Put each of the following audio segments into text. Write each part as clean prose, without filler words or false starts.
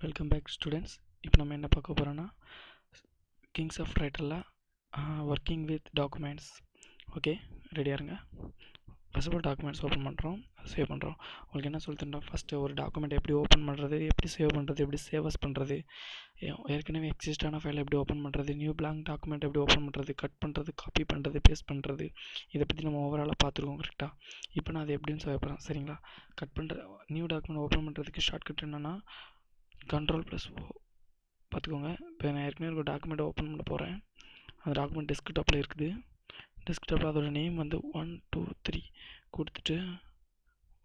Welcome back students. இப்போ நம்ம என்ன பார்க்க போகிறோன்னா கிங்ஸ் ஆஃப் ரைட்டரில் ஒர்க்கிங் வித் டாக்குமெண்ட்ஸ். ஓகே, ரெடியாக இருங்க. First of all documents open பண்ணுறோம், சேவ் பண்ணுறோம். உங்களுக்கு என்ன சொல்லிட்டுருந்தோம், ஃபஸ்ட்டு ஒரு டாக்குமெண்ட் எப்படி ஓப்பன் பண்ணுறது, எப்படி சேவ் பண்ணுறது, எப்படி சேவஸ் பண்ணுறது, ஏற்கனவே எக்ஸிஸ்டான ஃபைல் எப்படி ஓப்பன் பண்ணுறது, நியூ பிளாங்க் டாக்குமெண்ட் எப்படி ஓப்பன் பண்ணுறது, கட் பண்ணுறது, காப்பி பண்ணுறது, பேஸ்ட் பண்ணுறது, இதை பற்றி நம்ம ஓவராலாக பார்த்துருக்கோம் கரெக்டாக. இப்போ நான் அதை எப்படின்னு சொல்ல போகிறேன் சரிங்களா. கட் பண்ணுற நியூ டாக்குமெண்ட் ஓப்பன் பண்ணுறதுக்கு ஷார்ட்கட் என்னென்னா Ctrl+O பார்த்துக்கோங்க. இப்போ நான் ஏற்கனவே ஒரு டாக்குமெண்ட்டை ஓப்பன் பண்ண போகிறேன். அந்த டாக்குமெண்ட் டெஸ்க்டாப்பில் இருக்குது. டெஸ்க்டாப்பில் அதோட நேம் வந்து 1 2 3 கொடுத்துட்டு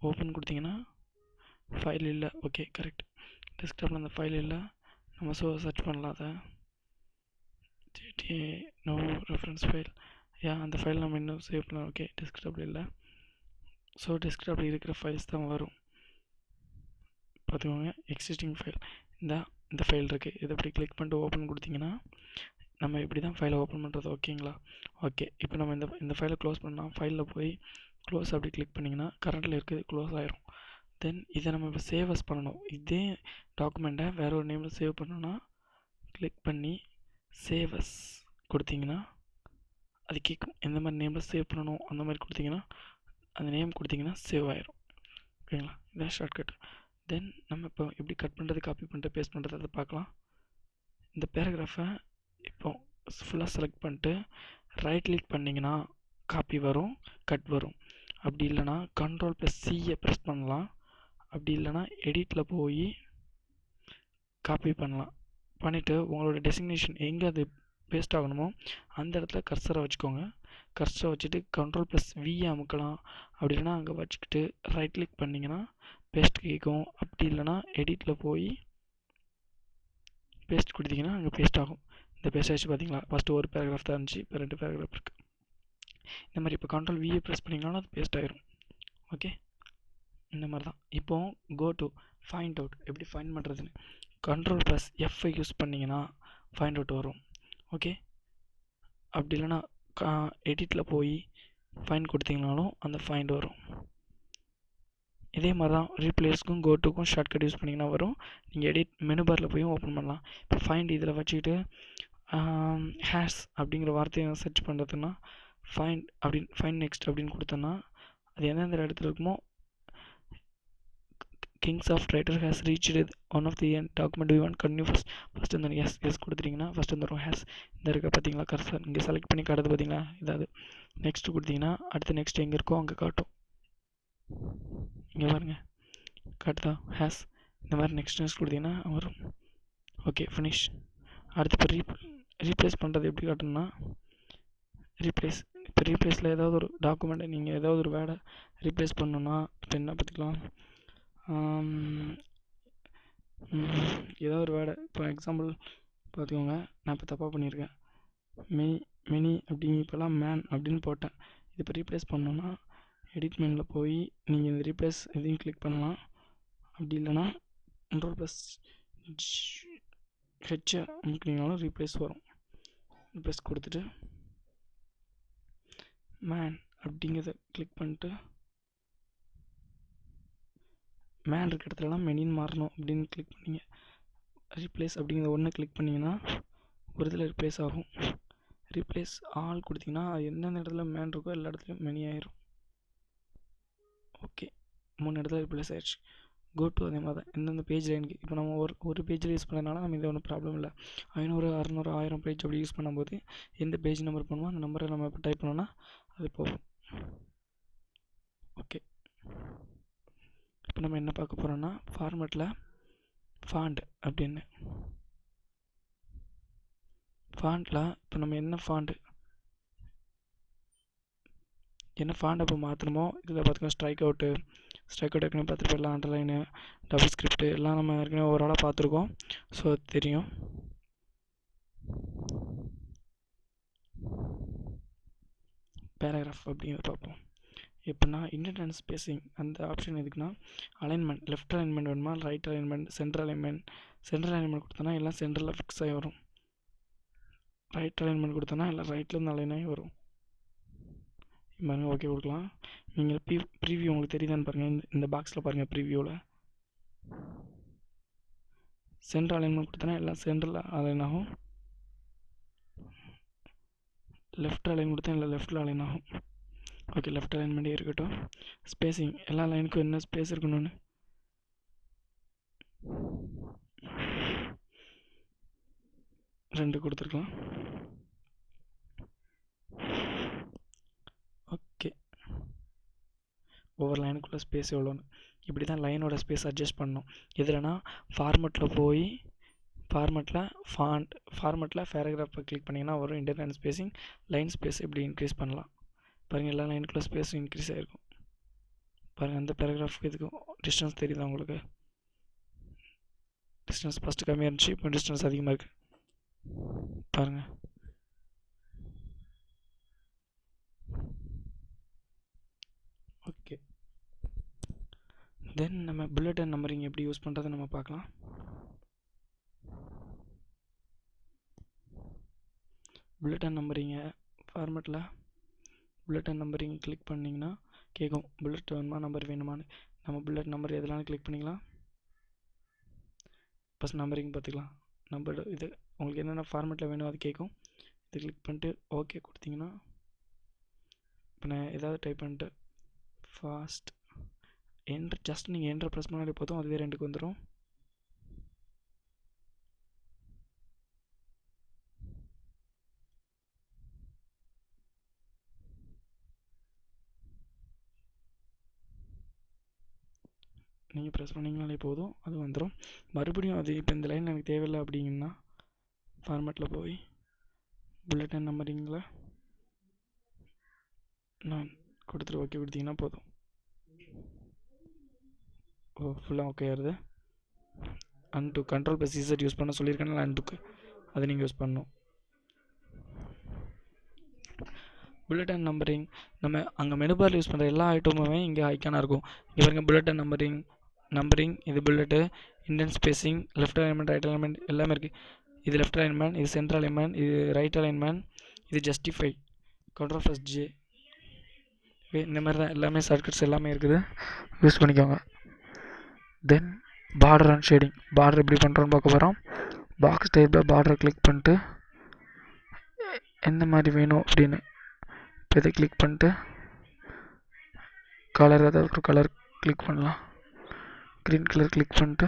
ஓப்பன் கொடுத்தீங்கன்னா ஃபைல் இல்லை. Okay, correct. டெஸ்க்டாப்பில் அந்த ஃபைல் இல்லை. நம்ம சர்ச் பண்ணலாம் அதை. No reference file. அந்த ஃபைல் நம்ம இன்னும் சேவ் பண்ணலாம். ஓகே, டெஸ்க்டாப்பில் இல்லை. ஸோ டெஸ்க்டாப்பில் இருக்கிற ஃபைல்ஸ் தான் வரும். பார்த்துக்கோங்க, எக்ஸிஸ்டிங் ஃபைல் இந்த ஃபைல் இருக்குது. இதை இப்படி கிளிக் பண்ணிட்டு ஓப்பன் கொடுத்தீங்கன்னா நம்ம இப்படி தான் ஃபைலை ஓப்பன் பண்ணுறது. ஓகேங்களா. ஓகே, இப்போ நம்ம இந்த ஃபைலை க்ளோஸ் பண்ணால் ஃபைலில் போய் க்ளோஸ் அப்படி கிளிக் பண்ணிங்கன்னா கரண்ட்டில் இருக்குது க்ளோஸ் ஆயிரும். தென் இதை நம்ம இப்போ சேவஸ் பண்ணணும். இதே டாக்குமெண்ட்டை வேற ஒரு நேமில் சேவ் பண்ணணும்னா கிளிக் பண்ணி சேவஸ் கொடுத்தீங்கன்னா அது கேட்கும். எந்த மாதிரி நேமில் சேவ் பண்ணணும் அந்த மாதிரி கொடுத்தீங்கன்னா அந்த நேம் கொடுத்தீங்கன்னா சேவ் ஆயிரும். ஓகேங்களா, இதான் ஷார்ட்கட். தென் நம்ம இப்போ எப்படி கட் பண்ணுறது, காப்பி பண்ணிட்டு பேஸ்ட் பண்ணுறது அதை பார்க்கலாம். இந்த பேராகிராஃபை இப்போ ஃபுல்லாக செலக்ட் பண்ணிட்டு ரைட் கிளிக் பண்ணிங்கன்னா காப்பி வரும், கட் வரும். அப்படி இல்லைனா Ctrl+C ப்ரெஸ் பண்ணலாம். அப்படி இல்லைனா எடிட்டில் போய் காப்பி பண்ணலாம். பண்ணிவிட்டு உங்களோட டெசிக்னேஷன் எங்கே அது பேஸ்ட் ஆகணுமோ அந்த இடத்துல கர்சரை வச்சுக்கோங்க. கர்சரை வச்சுட்டு Ctrl+V அமுக்கலாம். அப்படி இல்லைனா அங்கே வச்சுக்கிட்டு ரைட் கிளிக் பண்ணிங்கன்னா பேஸ்ட் கேட்கும். அப்படி இல்லைனா எடிட்டில் போய் பேஸ்ட் கொடுத்தீங்கன்னா அங்கே பேஸ்ட் ஆகும். இந்த பேஸ்ட் ஆகிடுச்சு பார்த்தீங்களா. ஃபஸ்ட்டு ஒரு பேராகிராஃப் தான் இருந்துச்சு, இப்போ 2 பேராகிராஃப் இருக்குது. இந்த மாதிரி இப்போ Ctrl+V ப்ரெஸ் பண்ணிங்கனாலும் அது பேஸ்ட் ஆகிரும். ஓகே, இந்த மாதிரி தான். இப்போ கோ டு ஃபைண்ட் அவுட் எப்படி ஃபைண்ட் பண்ணுறதுன்னு Ctrl+F யூஸ் பண்ணிங்கன்னா ஃபைண்ட் அவுட் வரும். ஓகே, அப்படி இல்லைனா எடிட்டில் போய் ஃபைண்ட் கொடுத்தீங்கனாலும் அந்த ஃபைண்ட் வரும். இதே மாதிரி தான் ரீப்ளேஸ்க்கும் கோட்டுக்கும் ஷார்ட்கட் யூஸ் பண்ணிங்கன்னா வரும். நீங்கள் எடிட் மெனு பாரில் போய் ஓப்பன் பண்ணலாம். இப்போ ஃபைண்ட் இதில் வச்சுக்கிட்டு ஹேஷ் அப்படிங்கிற வார்த்தையை சர்ச் பண்ணுறதுன்னா ஃபைண்ட் நெக்ஸ்ட் அப்படின்னு கொடுத்தோன்னா அது எந்தெந்த இடத்துல இருக்குமோ kings of writer has reached one of the end document you want continue first இந்த எஸ் கொடுத்துட்டிங்கன்னா ஃபஸ்ட் வந்துடும் ஹேஸ். இந்த இருக்க பார்த்தீங்களா கர்சர் இங்கே செலக்ட் பண்ணி காட்டுது பார்த்தீங்களா. இதாவது நெக்ஸ்ட் கொடுத்தீங்கன்னா அடுத்து நெக்ஸ்ட் எங்கே இருக்கோ அங்கே காட்டும். இங்கே பாருங்கள் காட்டுதா ஹேஸ். இந்த மாதிரி நெக்ஸ்ட் கொடுத்தீங்கன்னா வரும். Okay, finish. அடுத்து இப்போ ரீப்ளேஸ் பண்ணுறது எப்படி காட்டணும்னா இப்போ ரீப்ளேஸில் ஏதாவது ஒரு டாக்குமெண்ட்டை நீங்கள் ஏதாவது ஒரு வேர்டை ரீப்ளேஸ் பண்ணணுன்னா இப்போ என்ன பார்த்துக்கலாம். ஏதாவது ஒரு வேர்டை இப்போ எக்ஸாம்பிள் பார்த்துக்கோங்க. நான் இப்போ தப்பாக பண்ணியிருக்கேன். மெனி அப்படிங்க இப்போலாம் மேன் அப்படின்னு போட்டேன். இது இப்போ ரீப்ளேஸ் பண்ணோன்னா எடிட் மெனுவில் போய் நீங்கள் இந்த ரீப்ளேஸ் எதையும் கிளிக் பண்ணலாம். அப்படி இல்லைனா Ctrl+H அமுக்கினீங்கனாலும் ரீப்ளேஸ் வரும். ரீப்ளேஸ் கொடுத்துட்டு மேன் அப்படிங்கிறத கிளிக் பண்ணிட்டு மேன் இருக்கிற இடத்துலலாம் மெனின்னு மாறணும் அப்படின்னு கிளிக் பண்ணிங்க. ரீப்ளேஸ் அப்படிங்கிற ஒன்று கிளிக் பண்ணிங்கன்னா ஒரு இதில் ரீப்ளேஸ் ஆகும். ரீப்ளேஸ் ஆல் கொடுத்தீங்கன்னா எந்தெந்த இடத்துல மேன் இருக்கோ எல்லா இடத்துலையும் மெனி ஆயிரும். ஓகே, 3 இடத்துல ரீப்ளேஸ் ஆயிடுச்சு. கோ டு அதே மாதிரி தான் எந்தெந்த பேஜில் எனக்கு இப்போ நம்ம ஒரு பேஜில் யூஸ் பண்ணதுனால நம்ம இது ஒன்றும் ப்ராப்ளம் இல்லை. 500 600 1000 பேஜ் அப்படி யூஸ் பண்ணும்போது எந்த பேஜ் நம்பர் பண்ணுமோ அந்த நம்பரை நம்ம இப்போ டைப் பண்ணோன்னா அது போகும். ஓகே, இப்போ நம்ம என்ன பார்க்க போகிறோன்னா ஃபார்மேட்டில் ஃபாண்ட் அப்படின்னு. ஃபாண்ட்டில் இப்போ நம்ம என்ன ஃபாண்ட் அப்போ மாற்றணுமோ இதில் பார்த்துக்கோங்க. ஸ்ட்ரைக் அவுட் ஏற்கனவே பார்த்துட்டு எல்லாம் அண்டர்லைனு டபுள் ஸ்கிரிப்ட் எல்லாம் நம்ம ஏற்கனவே ஓவராலாக பார்த்துருக்கோம். ஸோ அது தெரியும். பேராகிராஃப் அப்படிங்கிறத பார்ப்போம். எப்படின்னா இன்டென்ட் அண்ட் ஸ்பேசிங் அந்த ஆப்ஷன் எதுக்குன்னா அலைன்மெண்ட், லெஃப்ட் அலைன்மெண்ட் வேணுமா, ரைட் அலைன்மெண்ட், சென்ட்ரல் அலைன்மெண்ட் கொடுத்தோன்னா எல்லாம் சென்டரில் ஃபிக்ஸ் ஆகி வரும். ரைட் அலைன்மெண்ட் கொடுத்தோன்னா எல்லாம் ரைட்லேருந்து அலைன் ஆகி வரும். பாருங்கள், ஓகே கொடுக்கலாம். நீங்கள் ப்ரீவியூ உங்களுக்கு தெரியுதான்னு பாருங்கள். இந்த பாக்ஸில் பாருங்கள், ப்ரீவியூவில் சென்டர் அலைன்மெண்ட் கொடுத்தனா எல்லாம் சென்டரில் அலைன் ஆகும். லெஃப்ட் அலைன் கொடுத்தா இல்லை லெஃப்ட்டில் அலைன் ஆகும். ஓகே, லெஃப்ட் அலைன்மெண்ட்டே இருக்கட்டும். ஸ்பேஸிங் எல்லா லைனுக்கும் என்ன ஸ்பேஸ் இருக்கணும்னு 2 கொடுத்துருக்கலாம். ஓகே, ஒவ்வொரு லைனுக்குள்ள ஸ்பேஸ் எவ்வளோன்னு இப்படி தான் லைனோட ஸ்பேஸ் அட்ஜஸ்ட் பண்ணணும். எதுலனா ஃபார்மெட்டில் போய் ஃபார்மெட்டில் பேராகிராஃபை கிளிக் பண்ணிங்கன்னா வரும் இன்டர்னல் ஸ்பேஸிங், லைன் ஸ்பேஸ் இப்படி இன்க்ரீஸ் பண்ணலாம். பாருங்கள், எல்லா லைனுக்குள்ள ஸ்பேஸும் இன்க்ரீஸ் ஆகிருக்கும். பாருங்கள், அந்த பேராகிராஃபுக்கு இதுக்கும் டிஸ்டன்ஸ் தெரியுதா உங்களுக்கு? டிஸ்டன்ஸ் ஃபஸ்ட்டு கம்மியாக இருந்துச்சு, இப்போ டிஸ்டன்ஸ் அதிகமாக இருக்குது. பாருங்கள், ஓகே. தென் நம்ம புல்லட் நம்பரிங் எப்படி யூஸ் பண்ணுறதை நம்ம பார்க்கலாம். புல்லட் நம்பரிங்கை ஃபார்மெட்டில் புல்லட் நம்பரிங் கிளிக் பண்ணிங்கன்னா கேட்கும் புல்லட் வேணுமா நம்பர் வேணுமான்னு. நம்ம புல்லட் நம்பர் எதெல்லாம் கிளிக் பண்ணிக்கலாம். ஃபஸ்ட் நம்பரிங் பார்த்துக்கலாம். நம்பர் இது உங்களுக்கு என்னென்ன ஃபார்மெட்டில் வேணும் அது கேட்கும். இது கிளிக் பண்ணிட்டு ஓகே கொடுத்தீங்கன்னா, இப்போ நான் ஏதாவது டைப் பண்ணிட்டு ஃபாஸ்ட் என்ட்ரு ஜஸ்ட் நீங்கள் என்ட்ரு ப்ரெஸ் பண்ணாலே போதும், அதுவே 2க்கு வந்துடும். நீங்கள் ப்ரெஸ் பண்ணிங்கனாலே போதும், அது வந்துடும். மறுபடியும் அது இப்போ இந்த லைன் எனக்கு தேவையில்லை அப்படிங்கன்னா ஃபார்மெட்டில் போய் புல்லட் நம்பரிங்கில் நான் கொடுத்துட்டு ஓகே கொடுத்தீங்கன்னா போதும். ஃபுல்லாக ஓகே ஆகுது. And control plus Z use பண்ண சொல்லியிருக்கேன். அன்டுக்கு அதை நீங்கள் யூஸ் பண்ணணும். புல்லட் நம்பரிங் நம்ம அங்கே மெனு பாரில் யூஸ் பண்ணுற எல்லா ஐட்டமுமே இங்கே ஐக்கானாக இருக்கும். இங்கே பாருங்க, புல்லட் நம்பரிங் இது bullet, indent spacing, left alignment, right alignment எல்லாமே இருக்குது. இது லெஃப்ட் அலைன்மெண்ட், இது சென்டர் அலைன்மெண்ட், இது ரைட் அலைன்மெண்ட், இது ஜஸ்டிஃபை, கண்ட்ரோல் ப்ளஸ் J. இந்த மாதிரி தான் எல்லாமே ஷார்ட்கட்ஸ் எல்லாமே இருக்குது, யூஸ் பண்ணிக்கோங்க. தென் பார்டர் அண்ட் ஷேடிங். பார்டர் எப்படி பண்ணுறோன்னு பார்க்க போகிறோம். பாக்ஸ் டைப்பில் பார்டரை கிளிக் பண்ணிட்டு எந்த மாதிரி வேணும் அப்படின்னு இப்போ இதை கிளிக் பண்ணிட்டு கலர் ஏதாவது ஒரு கலர் கிளிக் பண்ணலாம். க்ரீன் கலர் கிளிக் பண்ணிட்டு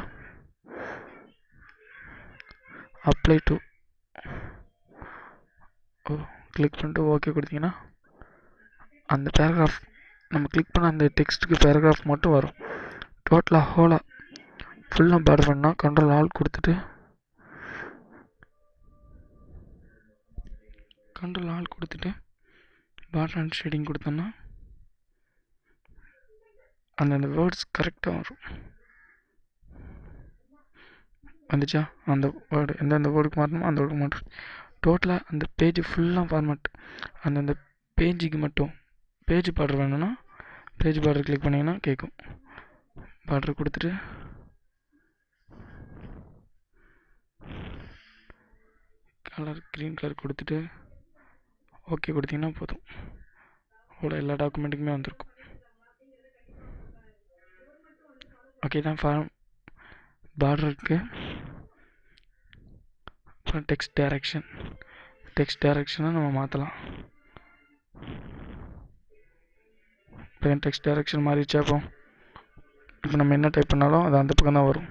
அப்ளை டு கிளிக் பண்ணிட்டு ஓகே கொடுத்தீங்கன்னா அந்த பேராகிராஃப் நம்ம கிளிக் பண்ண அந்த டெக்ஸ்ட்டுக்கு பேராகிராஃப் மட்டும் வரும். டோட்டலாக ஹோலாக ஃபுல்லாக பார்டர் பண்ணால் கண்ட்ரோல் ஆல் கொடுத்துட்டு பார்டர் அண்ட் ஷேடிங் கொடுத்தோம்னா அந்தந்த வேர்ட்ஸ் கரெக்டாக வரும். வந்துச்சா? அந்த வேர்டு எந்தெந்த வேர்டுக்கு மாற்றணுமோ அந்த வேர்டுக்கு மாற்றணும். டோட்டலாக அந்த பேஜ் ஃபுல்லாக ஃபார்மேட். அந்தந்த பேஜுக்கு மட்டும் பேஜ் பார்டர் வேணும்னா பேஜ் பார்டர் கிளிக் பண்ணிங்கன்னா கேட்கும். பார்டர் கொடுத்துட்டு கலர் க்ரீன் கலர் கொடுத்துட்டு ஓகே கொடுத்தீங்கன்னா போதும். அவ்வளோ எல்லா டாக்குமெண்ட்டுக்குமே வந்திருக்கும். ஓகே தான் பார்டர் இருக்குது. அப்புறம் டெக்ஸ்ட் டைரக்ஷனை நம்ம மாற்றலாம். இப்போ டெக்ஸ்ட் டைரக்ஷன் மாறிடுச்சா? இப்போ நம்ம என்ன டைப் பண்ணாலும் அது அந்த பக்கம் தான் வரும்.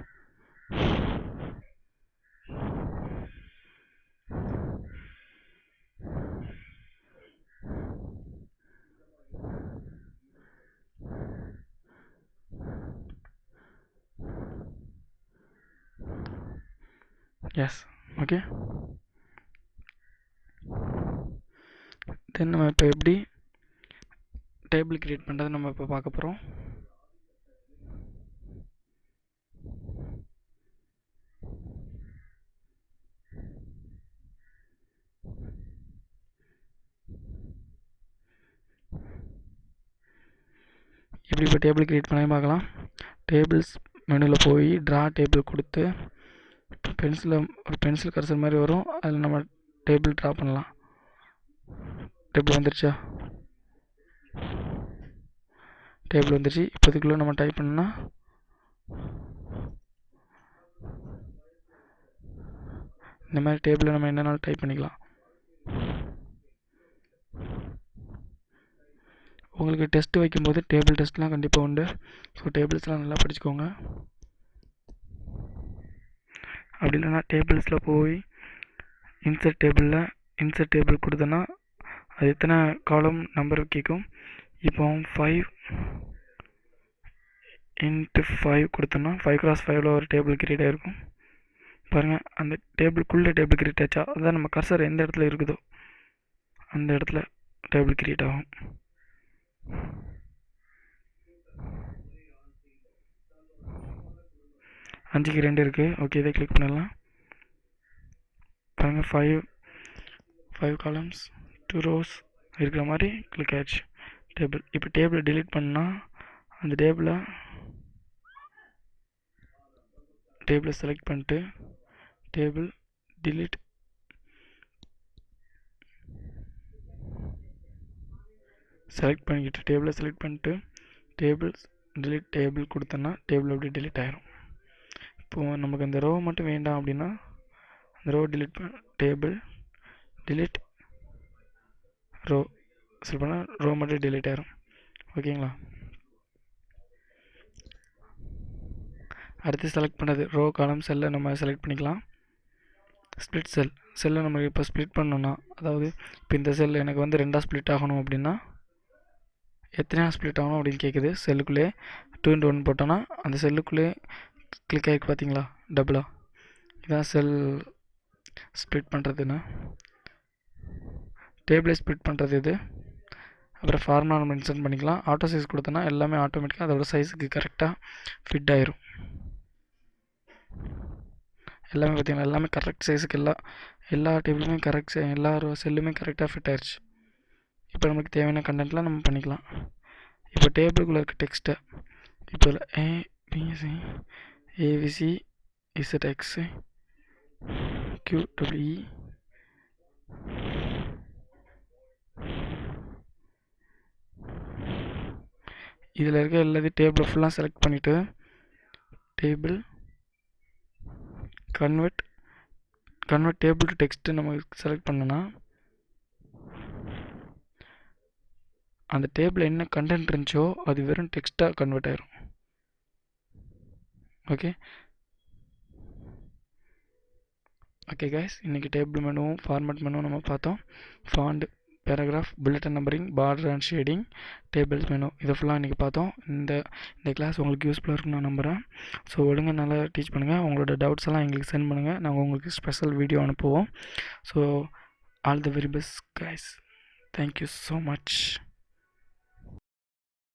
S, okay. தென் நம்ம இப்போ எப்படி டேபிள் கிரியேட் பண்ணுறது நம்ம இப்போ பார்க்க போகிறோம். எப்படி இப்போ டேபிள் கிரியேட் பண்ணி பார்க்கலாம். டேபிள்ஸ் மெனுவில் போய் ட்ரா டேபிள் கொடுத்து பென்சில் கர்சர் மாதிரி வரும், அதில் நம்ம டேபிள் ட்ரா பண்ணலாம். டேபிள் வந்துருச்சா? டேபிள் வந்துருச்சு. இப்போ இதுக்குள்ளே நம்ம டைப் பண்ணால் இந்த மாதிரி டேபிளில் நம்ம என்னென்னாலும் டைப் பண்ணிக்கலாம். உங்களுக்கு டெஸ்ட்டு வைக்கும்போது டேபிள் டெஸ்ட்லாம் கண்டிப்பாக உண்டு. ஸோ டேபிள்ஸ்லாம் நல்லா படிச்சுக்கோங்க. அப்படி இல்லைன்னா டேபிள்ஸில் போய் இன்சர்ட் டேபிள் கொடுத்தோன்னா அது எத்தனை காலம் நம்பர் கேட்கும். இப்போ 5x5 கொடுத்தோன்னா 5x5 ஒரு டேபிள் கிரியேட் ஆகிருக்கும். பாருங்கள், அந்த டேபிளுக்குள்ளே டேபிள் கிரியேட் ஆச்சா, அதுதான் நம்ம கர்சர் எந்த இடத்துல இருக்குதோ அந்த இடத்துல டேபிள் கிரியேட் ஆகும். அஞ்சுக்கு 2 இருக்குது. ஓகே, இதை கிளிக் பண்ணலாம். பாருங்கள், 5 காலம்ஸ் 2 rows இருக்கிற மாதிரி கிளிக் ஆகிடுச்சு டேபிள். இப்போ டேபிளை டிலீட் பண்ணால் அந்த டேபிளை செலக்ட் பண்ணிட்டு டேபிள் டிலீட் டேபிளை செலக்ட் பண்ணிட்டு டேபிள்ஸ் டிலீட் டேபிள் கொடுத்தோன்னா டேபிள் அப்படியே டிலீட் ஆகிரும். இப்போது நமக்கு அந்த ரோ மட்டும் வேண்டாம் அப்படின்னா அந்த row delete table delete row select பண்ணால் ரோ மட்டும் டிலீட் ஆகிரும். ஓகேங்களா? அடுத்து செலக்ட் பண்ணது ரோ காலம் செல்லை நம்ம செலக்ட் பண்ணிக்கலாம். ஸ்ப்ளிட் செல்லை நம்ம இப்போ ஸ்ப்ளிட் பண்ணோன்னா, அதாவது இப்போ இந்த செல் எனக்கு வந்து 2ஆக ஸ்ப்ளிட் ஆகணும் அப்படின்னா எத்தனையாக ஸ்ப்ளிட் ஆகணும் அப்படின்னு கேட்குது. செல்லுக்குள்ளே 2x1 போட்டோன்னா அந்த செல்லுக்குள்ளே கிளிக் ஆகிருக்கு பார்த்தீங்களா டபுளாக. இதான் செல் ஸ்ப்ளிட் பண்ணுறதுன்னு. டேபிளை ஸ்ப்ளிட் பண்ணுறது இது. அப்புறம் ஃபார்முலா நம்ம இன்சர்ட் பண்ணிக்கலாம். ஆட்டோ சைஸ் கொடுத்தோன்னா எல்லாமே ஆட்டோமேட்டிக்காக அதோட சைஸுக்கு கரெக்டாக ஃபிட் ஆயிரும். எல்லாமே பார்த்திங்கன்னா எல்லாமே கரெக்ட் சைஸுக்கு எல்லா டேபிளுமே கரெக்ட், எல்லா செல்லுமே கரெக்டாக ஃபிட் ஆயிடுச்சு. இப்போ நமக்கு தேவையான கண்டென்ட்லாம் நம்ம பண்ணிக்கலாம். இப்போ டேபிளுக்குள்ளே இருக்க டெக்ஸ்ட்டை இப்போ ஏபிசி இசட்எக்ஸ் QWE இதில் இருக்க எல்லாத்தையும் டேபிளை ஃபுல்லாக செலக்ட் பண்ணிவிட்டு table convert table to text நம்ம செலக்ட் பண்ணோன்னா அந்த டேபிளில் என்ன கண்டென்ட் இருந்துச்சோ அது வெறும் டெக்ஸ்ட்டாக கன்வெர்ட் ஆயிரும். ஓகே கைஸ், இன்றைக்கி டேபிள் மெனுவும் ஃபார்மேட் மெனுவும் நம்ம பார்த்தோம். Font, paragraph, bullet and numbering, border and shading, tables menu, இதை ஃபுல்லாக இன்றைக்கி பார்த்தோம். இந்த கிளாஸ் உங்களுக்கு யூஸ்ஃபுல்லாக இருக்குன்னு நான் நம்புகிறேன். ஸோ ஒழுங்காக நல்லா டீச் பண்ணுங்கள். உங்களோட டவுட்ஸ் எல்லாம் எங்களுக்கு சென்ட் பண்ணுங்கள். நாங்கள் உங்களுக்கு ஸ்பெஷல் வீடியோ அனுப்புவோம். So all the very best guys. Thank you so much.